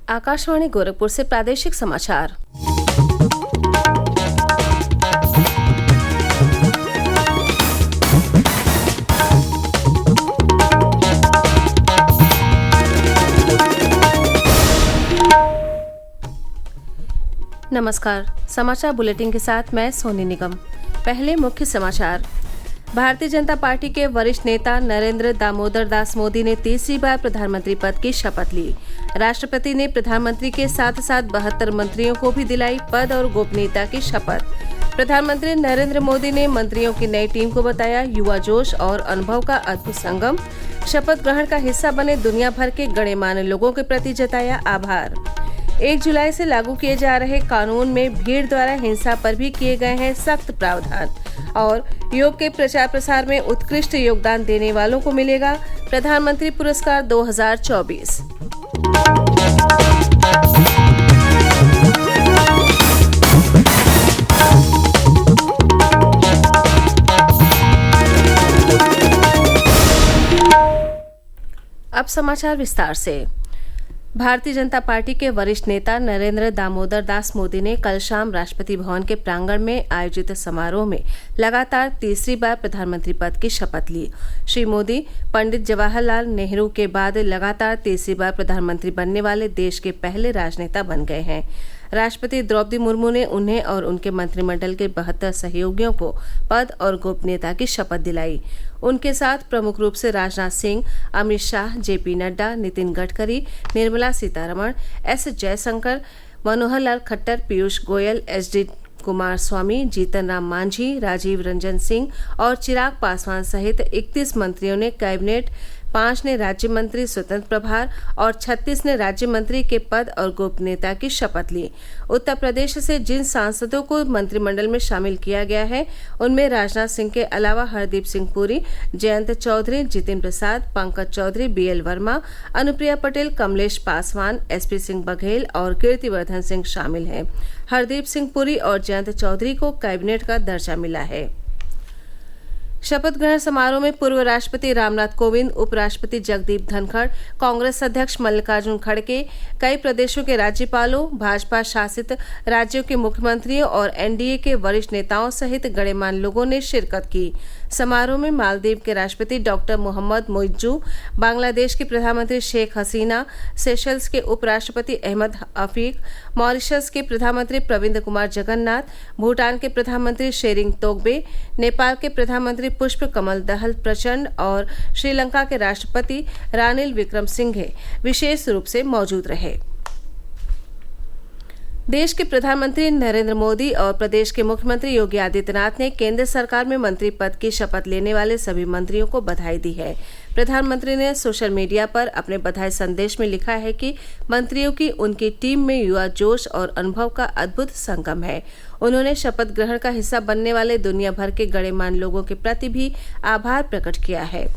आकाशवाणी गोरखपुर से प्रादेशिक समाचार। नमस्कार, समाचार बुलेटिन के साथ मैं सोनी निगम। पहले मुख्य समाचार। भारतीय जनता पार्टी के वरिष्ठ नेता नरेंद्र दामोदर दास मोदी ने तीसरी बार प्रधानमंत्री पद की शपथ ली। राष्ट्रपति ने प्रधानमंत्री के साथ साथ 72 मंत्रियों को भी दिलाई पद और गोपनीयता की शपथ। प्रधानमंत्री नरेंद्र मोदी ने मंत्रियों की नई टीम को बताया युवा जोश और अनुभव का अद्भुत संगम। शपथ ग्रहण का हिस्सा बने दुनिया भर के गणमान्य लोगों के प्रति जताया आभार। 1 जुलाई से लागू किए जा रहे कानून में भीड़ द्वारा हिंसा पर भी किए गए हैं सख्त प्रावधान और योग के प्रचार प्रसार में उत्कृष्ट योगदान देने वालों को मिलेगा प्रधानमंत्री पुरस्कार 2024। अब समाचार विस्तार से। भारतीय जनता पार्टी के वरिष्ठ नेता नरेंद्र दामोदर दास मोदी ने कल शाम राष्ट्रपति भवन के प्रांगण में आयोजित समारोह में लगातार तीसरी बार प्रधानमंत्री पद की शपथ ली। श्री मोदी पंडित जवाहरलाल नेहरू के बाद लगातार तीसरी बार प्रधानमंत्री बनने वाले देश के पहले राजनेता बन गए हैं। राष्ट्रपति द्रौपदी मुर्मू ने उन्हें और उनके मंत्रिमंडल के 72 सहयोगियों को पद और गोपनीयता की शपथ दिलाई। उनके साथ प्रमुख रूप से Rajnath Singh, Amit Shah, JP Nadda, Nitin Gadkari, Nirmala Sitharaman, S Jaishankar, Manohar Lal Khattar, Piyush Goyal, HD Kumaraswamy, Jitan Ram Manjhi, Rajiv Ranjan Singh और चिराग पासवान सहित 31 मंत्रियों ने कैबिनेट, 5 ने राज्य मंत्री स्वतंत्र प्रभार और 36 ने राज्य मंत्री के पद और गोपनीयता की शपथ ली। उत्तर प्रदेश से जिन सांसदों को मंत्रिमंडल में शामिल किया गया है उनमें राजनाथ सिंह के अलावा हरदीप सिंह पुरी, जयंत चौधरी, जितिन प्रसाद, पंकज चौधरी, बीएल वर्मा, अनुप्रिया पटेल, कमलेश पासवान, एसपी सिंह बघेल और कीर्तिवर्धन सिंह शामिल हैं। हरदीप सिंह पुरी और जयंत चौधरी को कैबिनेट का दर्जा मिला है। शपथ ग्रहण समारोह में पूर्व राष्ट्रपति रामनाथ कोविंद, उपराष्ट्रपति जगदीप धनखड़, कांग्रेस अध्यक्ष मल्लिकार्जुन खड़गे, कई प्रदेशों के राज्यपालों, भाजपा शासित राज्यों के मुख्यमंत्रियों और एनडीए के वरिष्ठ नेताओं सहित गणमान्य लोगों ने शिरकत की। समारोह में मालदीव के राष्ट्रपति डॉक्टर मोहम्मद मोइज्जू, बांग्लादेश की प्रधानमंत्री शेख हसीना, सेशल्स के उपराष्ट्रपति अहमद अफीक, मॉरिशस के प्रधानमंत्री प्रविंद कुमार जगन्नाथ, भूटान के प्रधानमंत्री शेरिंग तोग्बे, नेपाल के प्रधानमंत्री पुष्प कमल दहल प्रचंड और श्रीलंका के राष्ट्रपति रानिल विक्रमसिंघे विशेष रूप से मौजूद रहे। देश के प्रधानमंत्री नरेंद्र मोदी और प्रदेश के मुख्यमंत्री योगी आदित्यनाथ ने केंद्र सरकार में मंत्री पद की शपथ लेने वाले सभी मंत्रियों को बधाई दी है। प्रधानमंत्री ने सोशल मीडिया पर अपने बधाई संदेश में लिखा है कि मंत्रियों की उनकी टीम में युवा जोश और अनुभव का अद्भुत संगम है। उन्होंने शपथ ग्रहण का हिस्सा बनने वाले दुनिया भर के गणमान्य लोगों के प्रति भी आभार प्रकट किया है।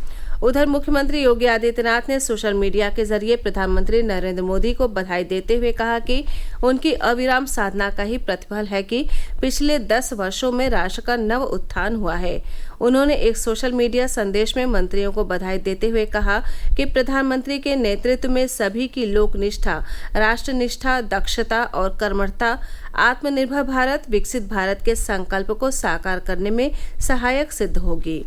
उधर मुख्यमंत्री योगी आदित्यनाथ ने सोशल मीडिया के जरिए प्रधानमंत्री नरेंद्र मोदी को बधाई देते हुए कहा कि उनकी अविराम साधना का ही प्रतिफल है कि पिछले 10 वर्षों में राष्ट्र का नव उत्थान हुआ है। उन्होंने एक सोशल मीडिया संदेश में मंत्रियों को बधाई देते हुए कहा कि प्रधानमंत्री के नेतृत्व में सभी की लोकनिष्ठा, राष्ट्रनिष्ठा, दक्षता और कर्मठता आत्मनिर्भर भारत, विकसित भारत के संकल्प को साकार करने में सहायक सिद्ध होगी।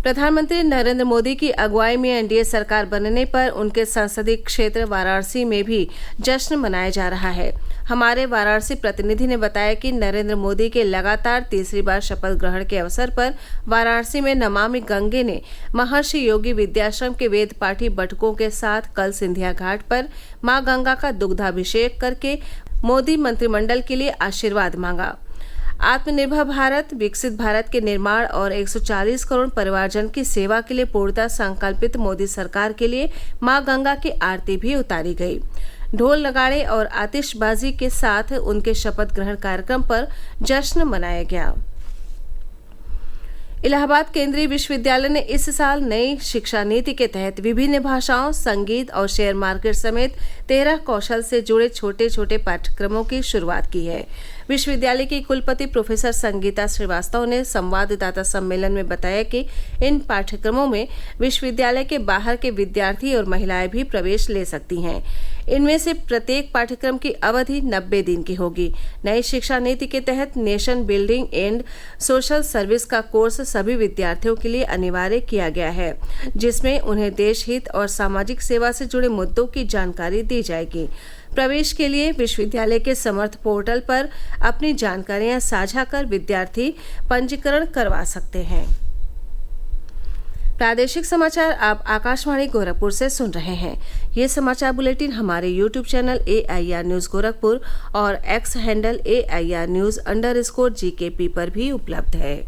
प्रधानमंत्री नरेंद्र मोदी की अगुवाई में एनडीए सरकार बनने पर उनके संसदीय क्षेत्र वाराणसी में भी जश्न मनाया जा रहा है। हमारे वाराणसी प्रतिनिधि ने बताया कि नरेंद्र मोदी के लगातार तीसरी बार शपथ ग्रहण के अवसर पर वाराणसी में नमामि गंगे ने महर्षि योगी विद्याश्रम के वेद पाठी बटुकों के साथ कल सिंधिया घाट पर मां गंगा का दुग्धाभिषेक करके मोदी मंत्रिमंडल के लिए आशीर्वाद मांगा। आत्मनिर्भर भारत, विकसित भारत के निर्माण और 140 करोड़ परिवारजन की सेवा के लिए पूर्णतः संकल्पित मोदी सरकार के लिए मां गंगा की आरती भी उतारी गई। ढोल नगाड़े और आतिशबाजी के साथ उनके शपथ ग्रहण कार्यक्रम पर जश्न मनाया गया। इलाहाबाद केंद्रीय विश्वविद्यालय ने इस साल नई शिक्षा नीति के तहत विभिन्न भाषाओं, संगीत और शेयर मार्केट समेत 13 कौशल से जुड़े छोटे छोटे पाठ्यक्रमों की शुरुआत की है। विश्वविद्यालय की कुलपति प्रोफेसर संगीता श्रीवास्तव ने संवाददाता सम्मेलन में बताया कि इन पाठ्यक्रमों में विश्वविद्यालय के बाहर के विद्यार्थी और महिलाएं भी प्रवेश ले सकती हैं। इनमें से प्रत्येक पाठ्यक्रम की अवधि 90 दिन की होगी। नई शिक्षा नीति के तहत nation building and social service का कोर्स सभी विद्यार्थियों के लिए अनिवार्य किया गया है, जिसमें उन्हें देश हित और सामाजिक सेवा से जुड़े मुद्दों की जानकारी दी जाएगी। प्रवेश के लिए विश्वविद्यालय के समर्थ पोर्टल पर अपनी जानकारियां साझा कर विद्यार्थी पंजीकरण करवा सकते हैं। प्रादेशिक समाचार आप आकाशवाणी गोरखपुर से सुन रहे हैं। ये समाचार बुलेटिन हमारे YouTube channel AIR news Gorakhpur और X हैंडल AIR News_GKP पर भी उपलब्ध है।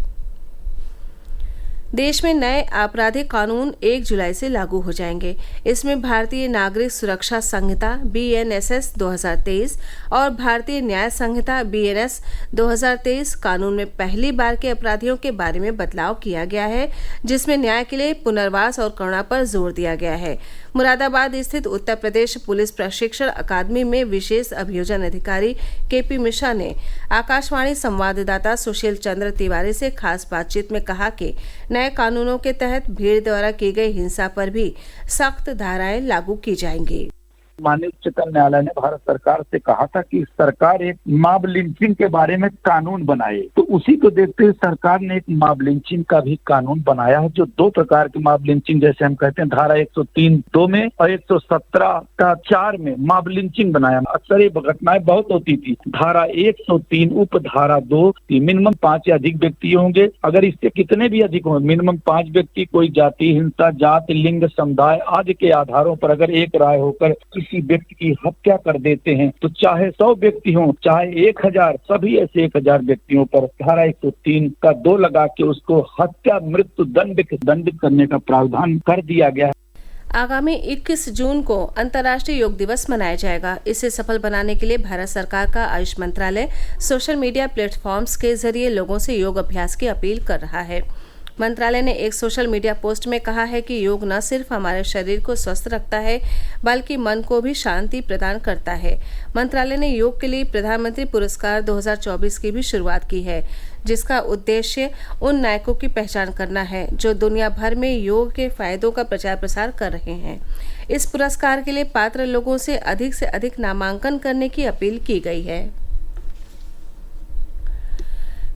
देश में नए आपराधिक कानून 1 जुलाई से लागू हो जाएंगे। इसमें भारतीय नागरिक सुरक्षा संहिता BNSS 2023 और भारतीय न्याय संहिता BNS 2023 कानून में पहली बार के अपराधियों के बारे में बदलाव किया गया है, जिसमें न्याय के लिए पुनर्वास और करुणा पर जोर दिया गया है। मुरादाबाद स्थित उत्तर प्रदेश पुलिस प्रशिक्षण अकादमी में विशेष अभियोजन अधिकारी KP मिश्रा ने आकाशवाणी संवाददाता सुशील चंद्र तिवारी से खास बातचीत में कहा कि नए कानूनों के तहत भीड़ द्वारा की गई हिंसा पर भी सख्त धाराएं लागू की जाएंगी। माननीय उच्चतम न्यायालय ने भारत सरकार से कहा था कि सरकार एक मॉब लिंचिंग के बारे में कानून बनाए, तो उसी को देखते हुए सरकार ने एक मॉब लिंचिंग का भी कानून बनाया है, जो 2 प्रकार की मॉब लिंचिंग, जैसे हम कहते हैं धारा 103(2) में और 117 का 4 में मॉब लिंचिंग बनाया। अक्सर ये घटनाएं बहुत होती थी। धारा 103 उप धारा 2 मिनिमम 5 या अधिक व्यक्ति होंगे। अगर इससे कितने भी अधिक हों, मिनिमम 5 व्यक्ति कोई जाति हिंसा, जाति, लिंग, समुदाय आदि के आधारों पर अगर एक राय होकर किसी व्यक्ति की हत्या कर देते हैं, तो चाहे 100 व्यक्ति हों, चाहे 1000, सभी ऐसे 1000 व्यक्तियों पर धारा 103 का 2 लगा के उसको हत्या मृत्यु दंडित करने का प्रावधान कर दिया गया है। आगामी 21 जून को अंतर्राष्ट्रीय योग दिवस मनाया जाएगा। इसे सफल बनाने के लिए भारत सरकार का आयुष मंत्रालय सोशल मीडिया प्लेटफॉर्म्स के जरिए लोगों से योग अभ्यास की अपील कर रहा है। मंत्रालय ने एक सोशल मीडिया पोस्ट में कहा है कि योग न सिर्फ हमारे शरीर को स्वस्थ रखता है, बल्कि मन को भी शांति प्रदान करता है। मंत्रालय ने योग के लिए प्रधानमंत्री पुरस्कार 2024 की भी शुरुआत की है, जिसका उद्देश्य उन नायकों की पहचान करना है जो दुनिया भर में योग के फायदों का प्रचार प्रसार कर रहे हैं। इस पुरस्कार के लिए पात्र लोगों से अधिक नामांकन करने की अपील की गई है।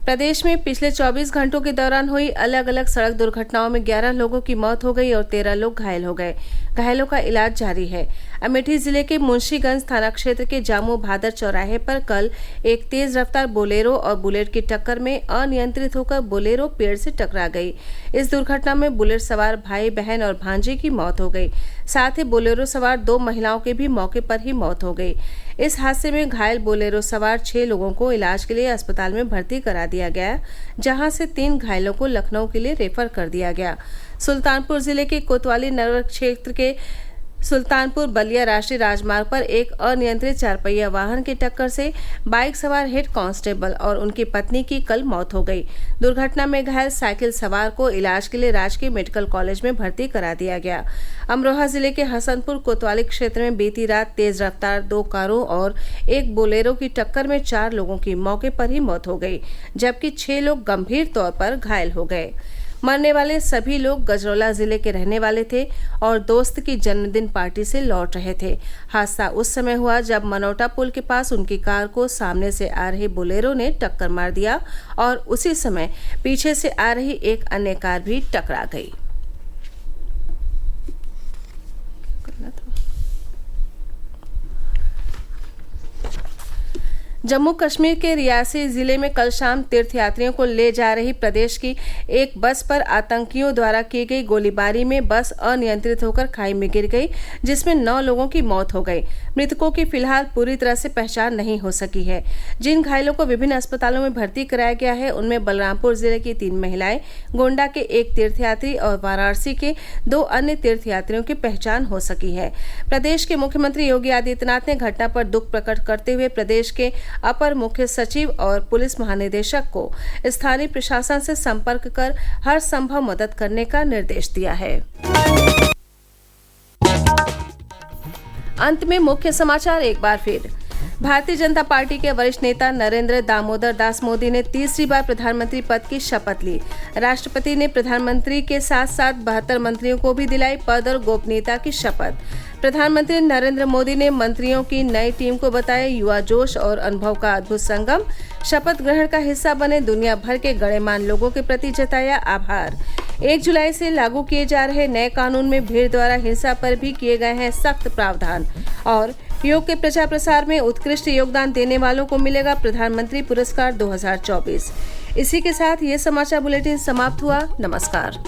प्रदेश में पिछले 24 घंटों के दौरान हुई अलग अलग सड़क दुर्घटनाओं में 11 लोगों की मौत हो गई और 13 लोग घायल हो गए। घायलों का इलाज जारी है। अमेठी जिले के मुंशीगंज थाना क्षेत्र के जामू भादर चौराहे पर कल एक तेज रफ्तार बोलेरो और बुलेट की टक्कर में अनियंत्रित होकर बोलेरो पेड़ से टकरा गई। इस दुर्घटना में बुलेट सवार भाई बहन और भांजे की मौत हो गई। साथ ही बोलेरो सवार 2 महिलाओं की भी मौके पर ही मौत हो गई। इस हादसे में घायल बोलेरो सवार 6 लोगों को इलाज के लिए अस्पताल में भर्ती करा दिया गया, जहां से 3 घायलों को लखनऊ के लिए रेफर कर दिया गया। सुल्तानपुर जिले के कोतवाली नगर क्षेत्र के सुल्तानपुर बलिया राष्ट्रीय राजमार्ग पर एक अनियंत्रित 4 पहिया वाहन की टक्कर से बाइक सवार हेड कांस्टेबल और उनकी पत्नी की कल मौत हो गई। दुर्घटना में घायल साइकिल सवार को इलाज के लिए राजकीय मेडिकल कॉलेज में भर्ती करा दिया गया। अमरोहा जिले के हसनपुर कोतवाली क्षेत्र में बीती रात तेज रफ्तार 2 कारों और एक बोलेरो की टक्कर में 4 लोगों की मौके पर ही मौत हो गई, जबकि 6 लोग गंभीर तौर पर घायल हो गए। मरने वाले सभी लोग गजरौला जिले के रहने वाले थे और दोस्त की जन्मदिन पार्टी से लौट रहे थे। हादसा उस समय हुआ जब मनौटा पुल के पास उनकी कार को सामने से आ रही बोलेरो ने टक्कर मार दिया और उसी समय पीछे से आ रही एक अन्य कार भी टकरा गई। जम्मू कश्मीर के रियासी जिले में कल शाम तीर्थयात्रियों को ले जा रही प्रदेश की एक बस पर आतंकियों द्वारा की गई गोलीबारी में बस अनियंत्रित होकर खाई में गिर गई, जिसमें 9 लोगों की मौत हो गई। मृतकों की फिलहाल पूरी तरह से पहचान नहीं हो सकी है। जिन घायलों को विभिन्न अस्पतालों में भर्ती कराया गया है, उनमें बलरामपुर जिले की 3 महिलाएं, गोंडा के 1 तीर्थयात्री और वाराणसी के 2 अन्य तीर्थयात्रियों की पहचान हो सकी है। प्रदेश के मुख्यमंत्री योगी आदित्यनाथ ने घटना पर दुख प्रकट करते हुए प्रदेश के अपर मुख्य सचिव और पुलिस महानिदेशक को स्थानीय प्रशासन से संपर्क कर हर संभव मदद करने का निर्देश दिया है। अंत में मुख्य समाचार एक बार फिर। भारतीय जनता पार्टी के वरिष्ठ नेता नरेंद्र दामोदर दास मोदी ने तीसरी बार प्रधानमंत्री पद की शपथ ली। राष्ट्रपति ने प्रधानमंत्री के साथ साथ 72 मंत्रियों को भी दिलाई पद और गोपनीयता की शपथ। प्रधानमंत्री नरेंद्र मोदी ने मंत्रियों की नई टीम को बताया युवा जोश और अनुभव का अद्भुत संगम। शपथ ग्रहण का हिस्सा बने दुनिया भर के गणमान्य लोगों के प्रति जताया आभार। 1 जुलाई से लागू किए जा रहे नए कानून में भीड़ द्वारा हिंसा पर भी किए गए हैं सख्त प्रावधान। और योग के प्रचार प्रसार में उत्कृष्ट योगदान देने वालों को मिलेगा प्रधानमंत्री पुरस्कार 2024। इसी के साथ ये समाचार बुलेटिन समाप्त हुआ। नमस्कार।